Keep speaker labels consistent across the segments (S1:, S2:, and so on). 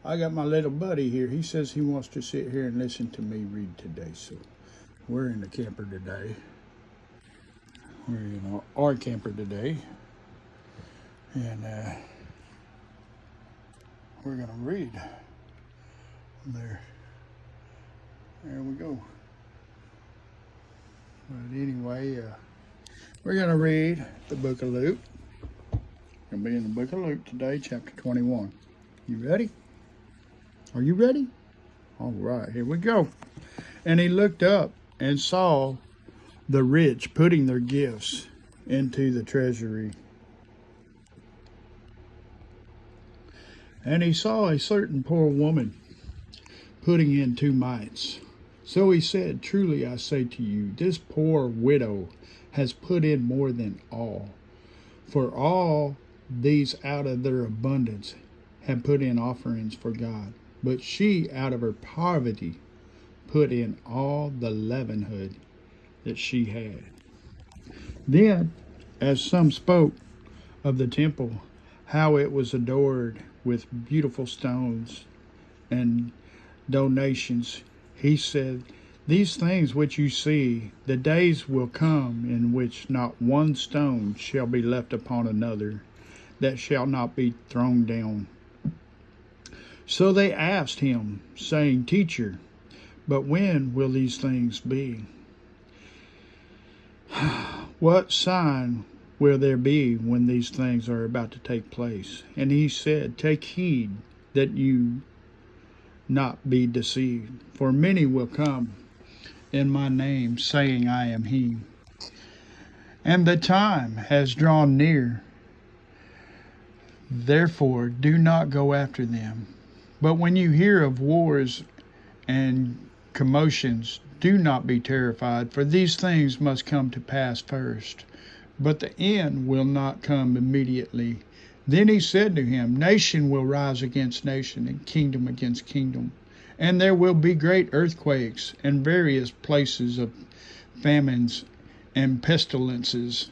S1: I got my little buddy here. He says he wants to sit here and listen to me read today. So we're in the camper today. We're in our camper today. And we're going to read. There we go. But anyway, we're going to read the book of Luke. We're going to be in the book of Luke today, chapter 21. You ready? Are you ready? All right, here we go. And he looked up and saw the rich putting their gifts into the treasury. And he saw a certain poor woman putting in 2 mites. So he said, "Truly I say to you, this poor widow has put in more than all. For all these out of their abundance have put in offerings for God. But she out of her poverty put in all the leavenhood that she had." Then, as some spoke of the temple, how it was adored with beautiful stones and donations, he said, "These things which you see, the days will come in which not one stone shall be left upon another that shall not be thrown down." So they asked him, saying, "Teacher, but when will these things be? What sign will there be when these things are about to take place?" And he said, "Take heed that you not be deceived. For many will come in my name, saying, I am he. And the time has drawn near. Therefore, do not go after them. But when you hear of wars and commotions, do not be terrified, for these things must come to pass first. But the end will not come immediately. Then he said to him, Nation will rise against nation, and kingdom against kingdom. And there will be great earthquakes, and various places of famines and pestilences.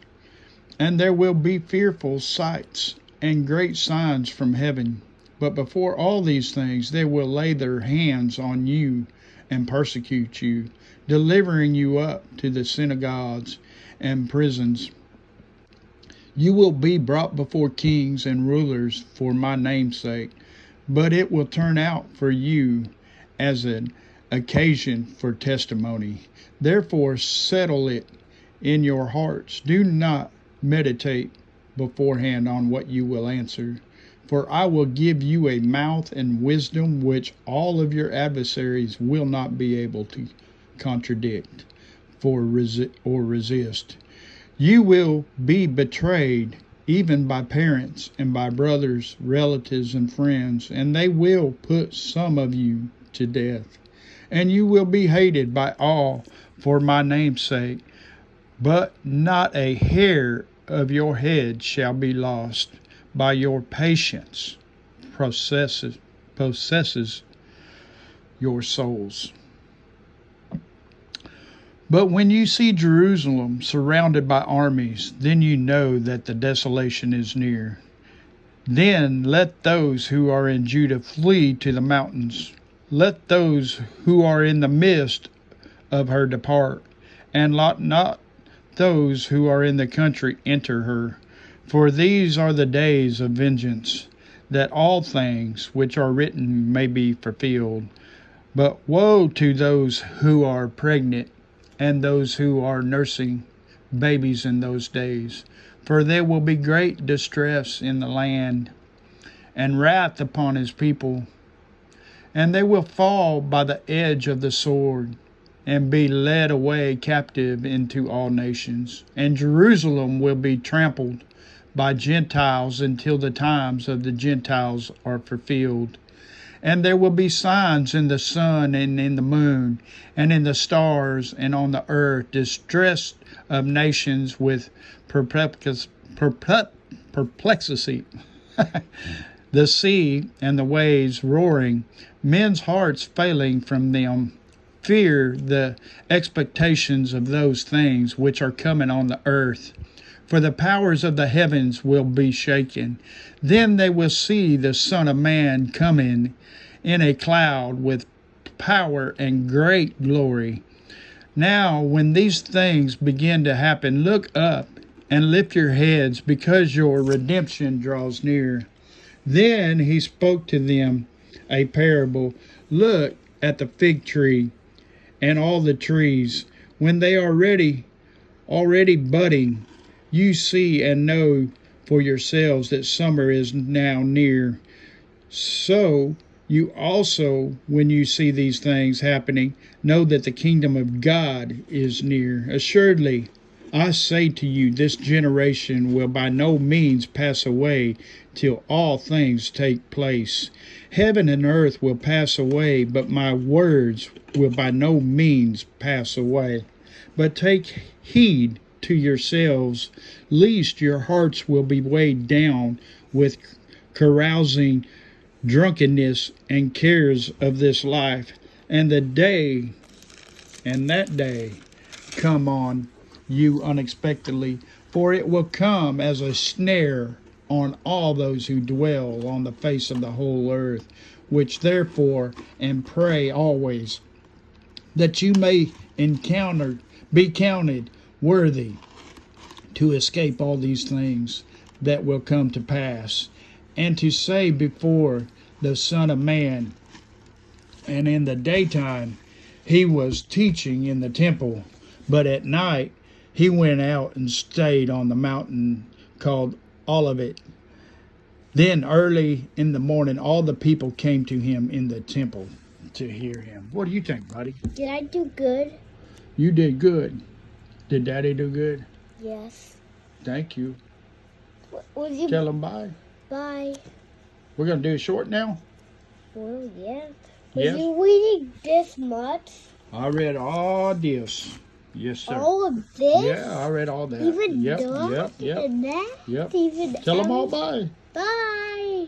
S1: And there will be fearful sights and great signs from heaven. But before all these things, they will lay their hands on you and persecute you, delivering you up to the synagogues and prisons. You will be brought before kings and rulers for my name's sake, but it will turn out for you as an occasion for testimony. Therefore, settle it in your hearts. Do not meditate beforehand on what you will answer. For I will give you a mouth and wisdom which all of your adversaries will not be able to contradict or resist. You will be betrayed even by parents and by brothers, relatives, and friends, and they will put some of you to death. And you will be hated by all for my name's sake, but not a hair of your head shall be lost. By your patience possesses your souls. But when you see Jerusalem surrounded by armies, then you know that the desolation is near. Then let those who are in Judah flee to the mountains. Let those who are in the midst of her depart, and let not those who are in the country enter her. For these are the days of vengeance, that all things which are written may be fulfilled. But woe to those who are pregnant and those who are nursing babies in those days. For there will be great distress in the land, and wrath upon his people. And they will fall by the edge of the sword, and be led away captive into all nations. And Jerusalem will be trampled by Gentiles until the times of the Gentiles are fulfilled. And there will be signs in the sun and in the moon and in the stars and on the earth, distress of nations with perplexity, the sea and the waves roaring, men's hearts failing from them, fear the expectations of those things which are coming on the earth. for the powers of the heavens will be shaken. Then they will see the Son of Man coming in a cloud with power and great glory. Now, when these things begin to happen, look up and lift your heads, because your redemption draws near. Then he spoke to them a parable. Look at the fig tree and all the trees. When they are already budding, you see and know for yourselves that summer is now near. So you also, when you see these things happening, know that the kingdom of God is near. Assuredly, I say to you, this generation will by no means pass away till all things take place. Heaven and earth will pass away, but my words will by no means pass away. But take heed to yourselves, lest your hearts will be weighed down with carousing, drunkenness, and cares of this life, and that day come on you unexpectedly, for it will come as a snare on all those who dwell on the face of the whole earth. Which therefore, and pray always, that you may be counted worthy to escape all these things that will come to pass, and to say before the Son of Man. And in the daytime he was teaching in the temple, but at night he went out and stayed on the mountain called Olivet. Then early in the morning all the people came to him in the temple to hear him. What do you think, buddy?
S2: Did I do good?
S1: You did good. Did Daddy do good?
S2: Yes.
S1: Thank you.
S2: Will you
S1: Tell him bye.
S2: Bye.
S1: We're going to do it short now?
S2: Well, yeah.
S1: Yes.
S2: Was you reading this much?
S1: I read all this. Yes, sir.
S2: All of this?
S1: Yeah, I read all that.
S2: Even
S1: yep,
S2: that?
S1: yep.
S2: And that?
S1: Yep.
S2: Even
S1: Tell them all bye.
S2: Bye.